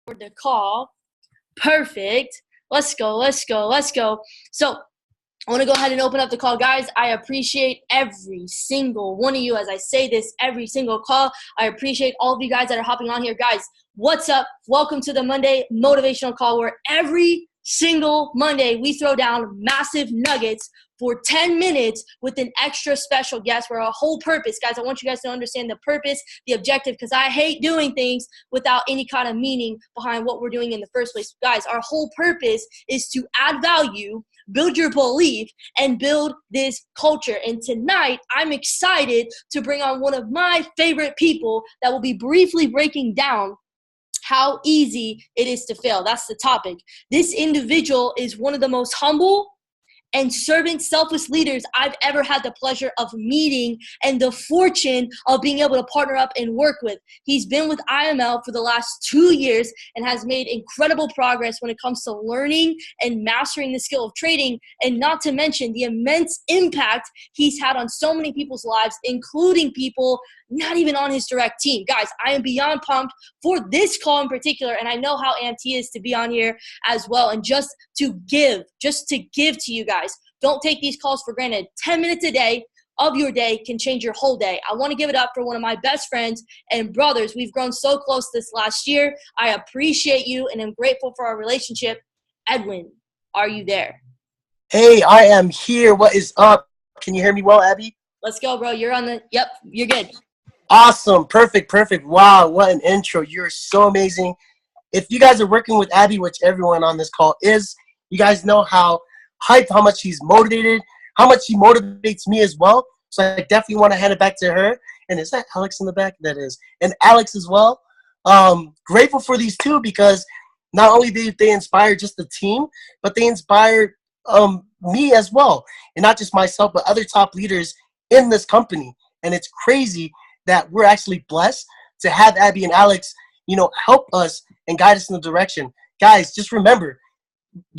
for the call. Perfect. Let's go. So I want to go ahead and open up the call. Guys, I appreciate every single one of you. As I say this every single call, I appreciate all of you guys that are hopping on here. Guys, what's up? Welcome to the Monday Motivational Call, where every single Monday we throw down massive nuggets for 10 minutes with an extra special guest for a whole purpose. Guys, I want you guys to understand the purpose, the objective, because I hate doing things without any kind of meaning behind what we're doing in the first place. Guys, our whole purpose is to add value, build your belief, and build this culture. And tonight, I'm excited to bring on one of my favorite people that will be briefly breaking down how easy it is to fail. That's the topic. This individual is one of the most humble and servant, selfless leaders I've ever had the pleasure of meeting and the fortune of being able to partner up and work with. He's been with IML for the last 2 years and has made incredible progress when it comes to learning and mastering the skill of trading, and not to mention the immense impact he's had on so many people's lives, including people not even on his direct team. Guys, I am beyond pumped for this call in particular, and I know how amped he is to be on here as well. And just to give to you guys. Don't take these calls for granted. 10 minutes a day of your day can change your whole day. I want to give it up for one of my best friends and brothers. We've grown so close this last year. I appreciate you, and I'm grateful for our relationship. Edwin, are you there? Hey, I am here. What is up? Can you hear me well, Abby? Let's go, bro. You're on the, yep, you're good. Awesome. Perfect. Wow, what an intro. You're so amazing. If you guys are working with Abby, which everyone on this call is, you guys know how hyped, how much she's motivated, how much she motivates me as well. So I definitely want to hand it back to her. And is that Alex in the back? That is. And Alex as well. Grateful for these two, because not only did they inspire just the team, but they inspired me as well. And not just myself, but other top leaders in this company. And it's crazy that we're actually blessed to have Abby and Alex, help us and guide us in the direction. Guys, just remember,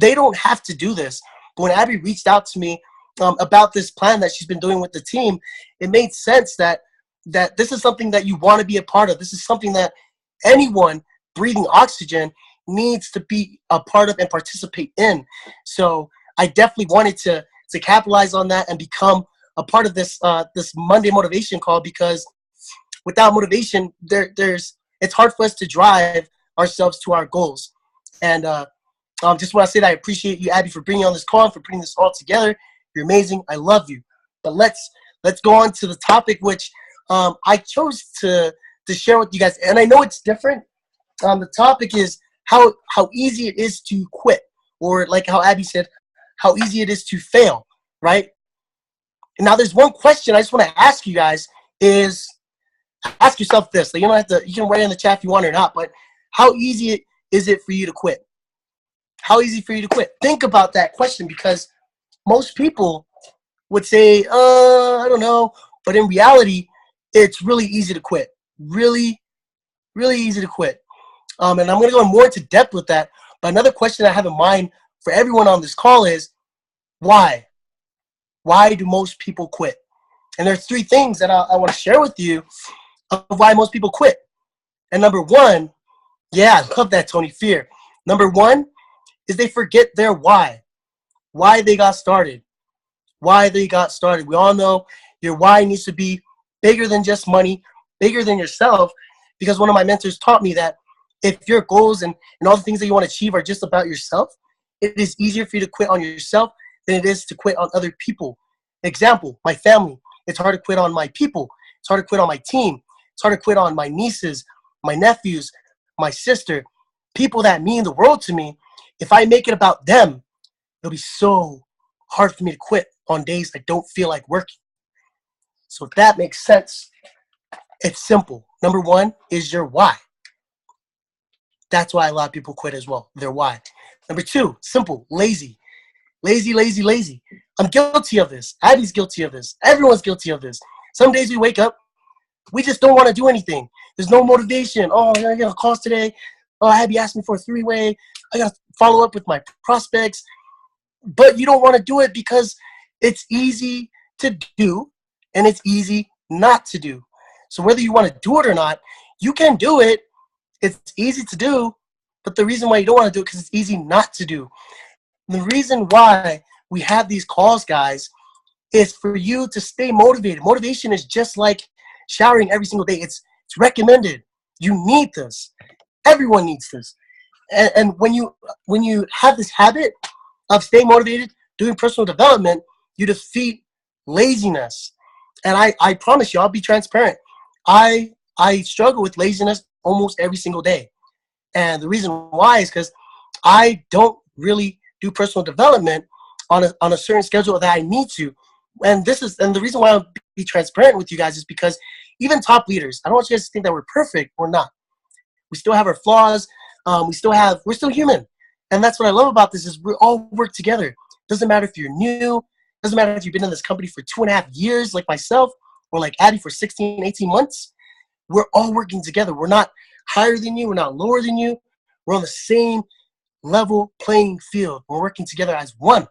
they don't have to do this. But when Abby reached out to me about this plan that she's been doing with the team, it made sense that this is something that you want to be a part of. This is something that anyone breathing oxygen needs to be a part of and participate in. So I definitely wanted to capitalize on that and become a part of this Monday motivation call, because without motivation, it's hard for us to drive ourselves to our goals. And just want to say that I appreciate you, Abby, for bringing on this call and for putting this all together. You're amazing. I love you. But let's go on to the topic, which I chose to share with you guys. And I know it's different. The topic is how easy it is to quit, or like how Abby said, how easy it is to fail, right? And now there's one question I just want to ask you guys is, ask yourself this. Like, you don't have to, you can write in the chat if you want or not, but how easy is it for you to quit? How easy for you to quit? Think about that question, because most people would say, I don't know. But in reality, it's really easy to quit. Really, really easy to quit. And I'm going to go more into depth with that. But another question I have in mind for everyone on this call is, why? Why do most people quit? And there's 3 things that I want to share with you of why most people quit. And number 1, yeah, I love that, Tony, fear. Number 1 is they forget their why they got started. Why they got started. We all know your why needs to be bigger than just money, bigger than yourself, because one of my mentors taught me that if your goals and all the things that you want to achieve are just about yourself, it is easier for you to quit on yourself than it is to quit on other people. Example, my family. It's hard to quit on my people. It's hard to quit on my team. It's hard to quit on my nieces, my nephews, my sister, people that mean the world to me. If I make it about them, it'll be so hard for me to quit on days I don't feel like working. So if that makes sense, it's simple. Number 1 is your why. That's why a lot of people quit as well, their why. Number 2, simple, lazy. Lazy. I'm guilty of this. Abby's guilty of this. Everyone's guilty of this. Some days we wake up, we just don't want to do anything. There's no motivation. Oh, I got a call today. Oh, Abby asked me for a 3-way. I got to follow up with my prospects. But you don't want to do it because it's easy to do and it's easy not to do. So whether you want to do it or not, you can do it. It's easy to do, But the reason why you don't want to do it because it's easy not to do. And the reason why we have these calls, guys, is for you to stay motivated. Motivation is just like showering every single day. It's recommended. You need this. Everyone needs this. And when you have this habit of staying motivated, doing personal development, you defeat laziness. And I promise you, I'll be transparent. I struggle with laziness almost every single day. And the reason why is because I don't really do personal development on a certain schedule that I need to. And the reason why I'll be transparent with you guys is because even top leaders, I don't want you guys to think that we're perfect. We're not. We still have our flaws. We're still human. And that's what I love about this is we all work together. Doesn't matter if you're new. Doesn't matter if you've been in this company for 2.5 years like myself or like Addy for 16, 18 months. We're all working together. We're not higher than you. We're not lower than you. We're on the same level playing field. We're working together as one.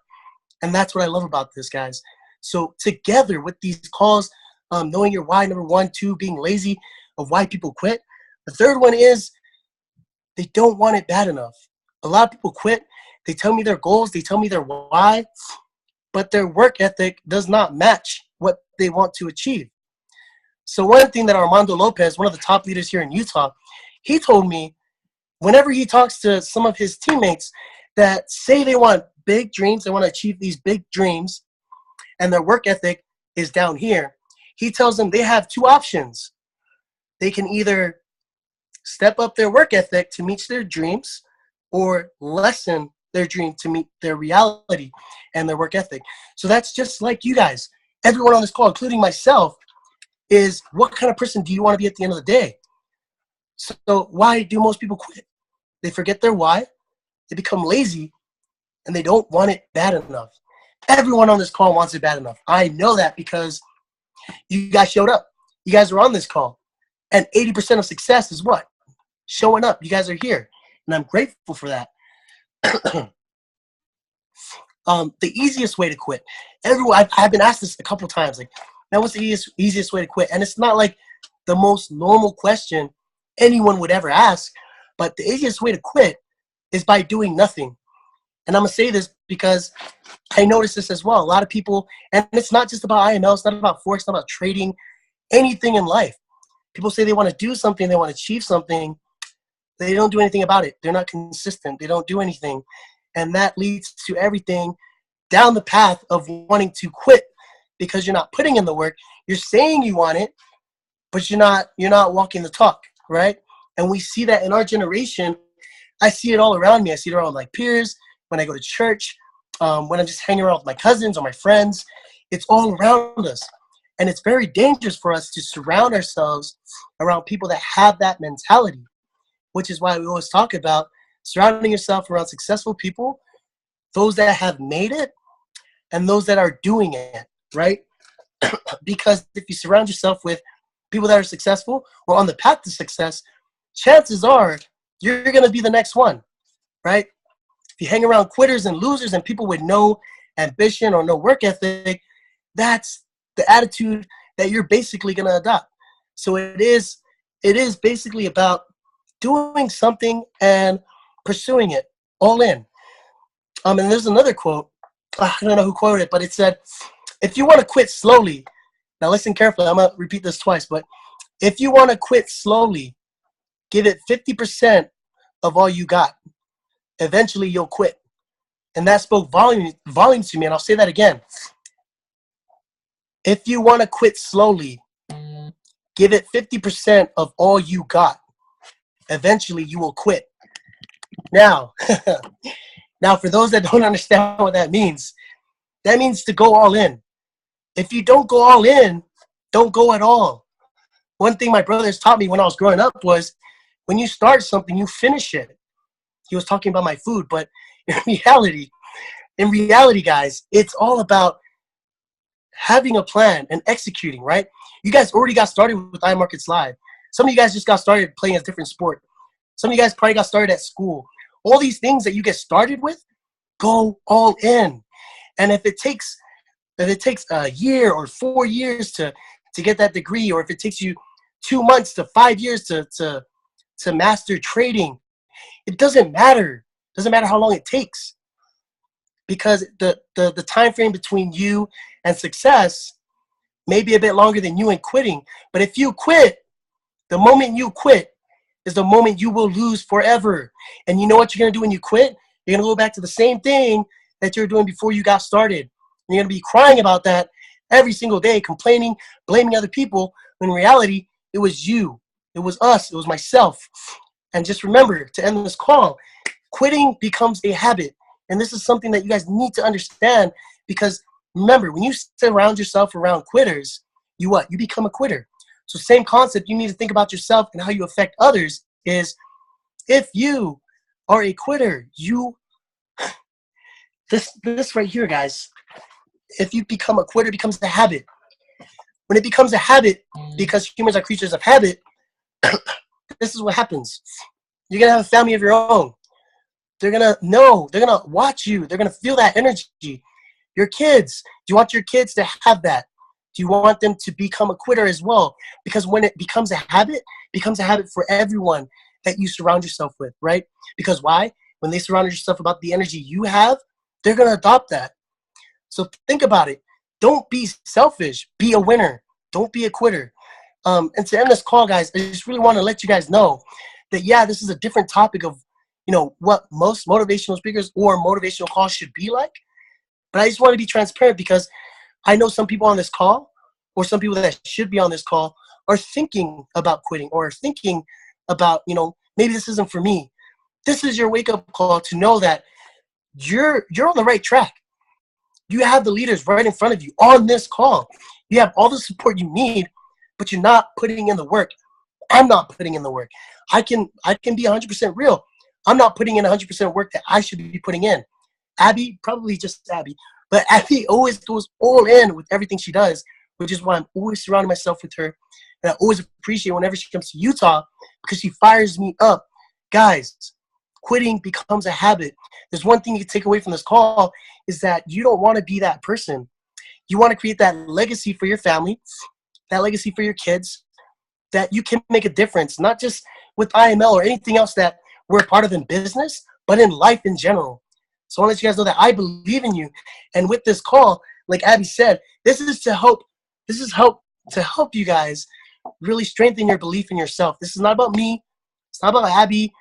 And that's what I love about this, guys. So together with these calls, knowing your why, number 1, 2, being lazy of why people quit. The third one is they don't want it bad enough. A lot of people quit. They tell me their goals. They tell me their why. But their work ethic does not match what they want to achieve. So one thing that Armando Lopez, one of the top leaders here in Utah, he told me whenever he talks to some of his teammates that say they want big dreams, they want to achieve these big dreams, and their work ethic is down here, he tells them they have 2 options. They can either step up their work ethic to meet their dreams or lessen their dream to meet their reality and their work ethic. So that's just like you guys. Everyone on this call, including myself, is what kind of person do you want to be at the end of the day? So why do most people quit? They forget their why, they become lazy, and they don't want it bad enough. Everyone on this call wants it bad enough. I know that because you guys showed up. You guys were on this call. And 80% of success is what? Showing up. You guys are here. And I'm grateful for that. The easiest way to quit. I've been asked this a couple times. Like, man, what's the easiest way to quit? And it's not like the most normal question anyone would ever ask. But the easiest way to quit is by doing nothing. And I'm going to say this because I noticed this as well. A lot of people, and it's not just about IML, it's not about Forex, it's not about trading, anything in life. People say they want to do something, they want to achieve something. They don't do anything about it. They're not consistent. They don't do anything. And that leads to everything down the path of wanting to quit because you're not putting in the work. You're saying you want it, but you're not walking the talk, right? And we see that in our generation. I see it all around me. I see it around my peers, when I go to church, when I'm just hanging around with my cousins or my friends. It's all around us. And it's very dangerous for us to surround ourselves around people that have that mentality, which is why we always talk about surrounding yourself around successful people, those that have made it and those that are doing it, right? Because if you surround yourself with people that are successful or on the path to success, chances are you're going to be the next one, right? If you hang around quitters and losers and people with no ambition or no work ethic, that's the attitude that you're basically going to adopt. So it is basically about doing something and pursuing it all in. And there's another quote. I don't know who quoted it, but it said, if you want to quit slowly, now listen carefully, I'm going to repeat this twice, but if you want to quit slowly, give it 50% of all you got. Eventually you'll quit. And that spoke volumes to me, and I'll say that again. If you want to quit slowly, give it 50% of all you got. Eventually you will quit. Now, for those that don't understand what that means to go all in. If you don't go all in, don't go at all. One thing my brothers taught me when I was growing up was when you start something, you finish it. He was talking about my food, but in reality, guys, it's all about having a plan and executing, right? You guys already got started with iMarkets Live. Some of you guys just got started playing a different sport. Some of you guys probably got started at school. All these things that you get started with, go all in. And if it takes a year or 4 years to get that degree, or if it takes you 2 months to 5 years to master trading, It doesn't matter. It doesn't matter how long it takes, because the time frame between you and success may be a bit longer than you and quitting. But if you quit, the moment you quit is the moment you will lose forever. And you know what you're going to do when you quit? You're going to go back to the same thing that you were doing before you got started. And you're going to be crying about that every single day, complaining, blaming other people, when in reality, it was you. It was us. It was myself. And just remember, to end this call, quitting becomes a habit. And this is something that you guys need to understand, because remember, when you surround yourself around quitters, you what? You become a quitter. So same concept, you need to think about yourself and how you affect others is, if you are a quitter, this right here, guys, if you become a quitter, it becomes a habit. When it becomes a habit, because humans are creatures of habit, this is what happens. You're going to have a family of your own. They're going to know, they're going to watch you, they're going to feel that energy. Your kids, do you want your kids to have that? Do you want them to become a quitter as well? Because when it becomes a habit, it becomes a habit for everyone that you surround yourself with, right? Because why? When they surround yourself about the energy you have, they're going to adopt that. So think about it. Don't be selfish. Be a winner. Don't be a quitter. And to end this call, guys, I just really want to let you guys know that, yeah, this is a different topic of, what most motivational speakers or motivational calls should be like. But I just want to be transparent, because I know some people on this call, or some people that should be on this call, are thinking about quitting, or thinking about, maybe this isn't for me. This is your wake-up call to know that you're on the right track. You have the leaders right in front of you on this call. You have all the support you need, but you're not putting in the work. I'm not putting in the work. I can be 100% real. I'm not putting in 100% work that I should be putting in. Abby, probably just Abby, but Abby always goes all in with everything she does, which is why I'm always surrounding myself with her. And I always appreciate whenever she comes to Utah, because she fires me up. Guys, quitting becomes a habit. There's one thing you can take away from this call, is that you don't want to be that person. You want to create that legacy for your family, that legacy for your kids, that you can make a difference, not just with IML or anything else that we're a part of in business, but in life in general. So I want to let you guys know that I believe in you. And with this call, like Abby said, this is to help you guys really strengthen your belief in yourself. This is not about me. It's not about Abby.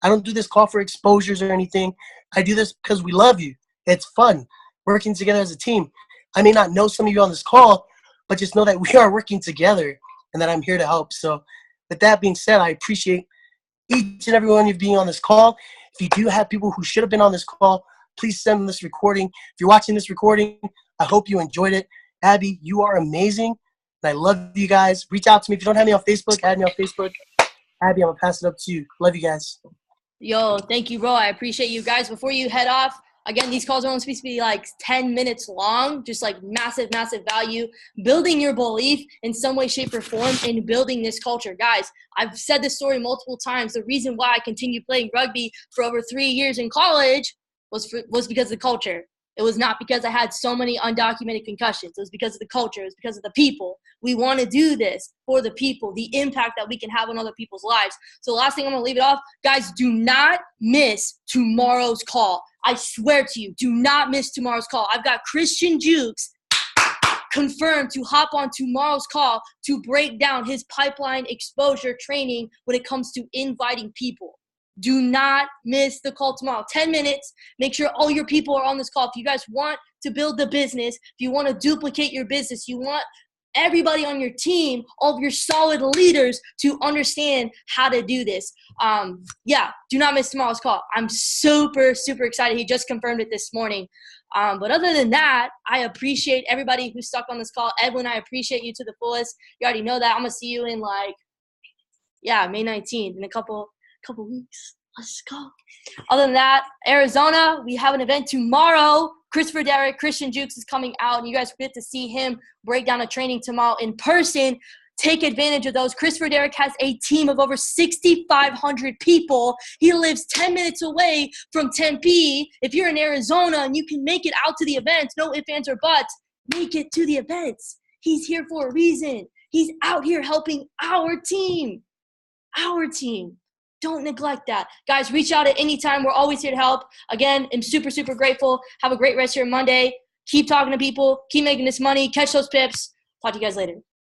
I don't do this call for exposures or anything. I do this because we love you. It's fun working together as a team. I may not know some of you on this call, but just know that we are working together and that I'm here to help. So with that being said, I appreciate each and every one of you being on this call. If you do have people who should have been on this call, please send them this recording. If you're watching this recording, I hope you enjoyed it. Abby, you are amazing, and I love you guys. Reach out to me. If you don't have me on Facebook, add me on Facebook. Abby, I'm going to pass it up to you. Love you guys. Yo, thank you, bro. I appreciate you guys. Before you head off, again, these calls are only supposed to be like 10 minutes long, just like massive, massive value, building your belief in some way, shape, or form, and building this culture. Guys, I've said this story multiple times. The reason why I continued playing rugby for over 3 years in college was because of the culture. It was not because I had so many undocumented concussions. It was because of the culture. It was because of the people. We want to do this for the people, the impact that we can have on other people's lives. So the last thing I'm going to leave it off, guys, do not miss tomorrow's call. I swear to you, do not miss tomorrow's call. I've got Christian Jukes confirmed to hop on tomorrow's call to break down his pipeline exposure training when it comes to inviting people. Do not miss the call tomorrow. 10 minutes. Make sure all your people are on this call. If you guys want to build the business, if you want to duplicate your business, you want everybody on your team, all of your solid leaders to understand how to do this. Do not miss tomorrow's call. I'm super, super excited. He just confirmed it this morning. But other than that, I appreciate everybody who's stuck on this call. Edwin, I appreciate you to the fullest. You already know that. I'm going to see you in May 19th in a couple weeks. Let's go. Other than that, Arizona, we have an event tomorrow. Christopher Derrick, Christian Jukes is coming out, and you guys get to see him break down a training tomorrow in person. Take advantage of those. Christopher Derrick has a team of over 6,500 people. He lives 10 minutes away from Tempe. If you're in Arizona and you can make it out to the events, no ifs, ands, or buts, make it to the events. He's here for a reason. He's out here helping our team. Our team. Don't neglect that. Guys, reach out at any time. We're always here to help. Again, I'm super, super grateful. Have a great rest of your Monday. Keep talking to people. Keep making this money. Catch those pips. Talk to you guys later.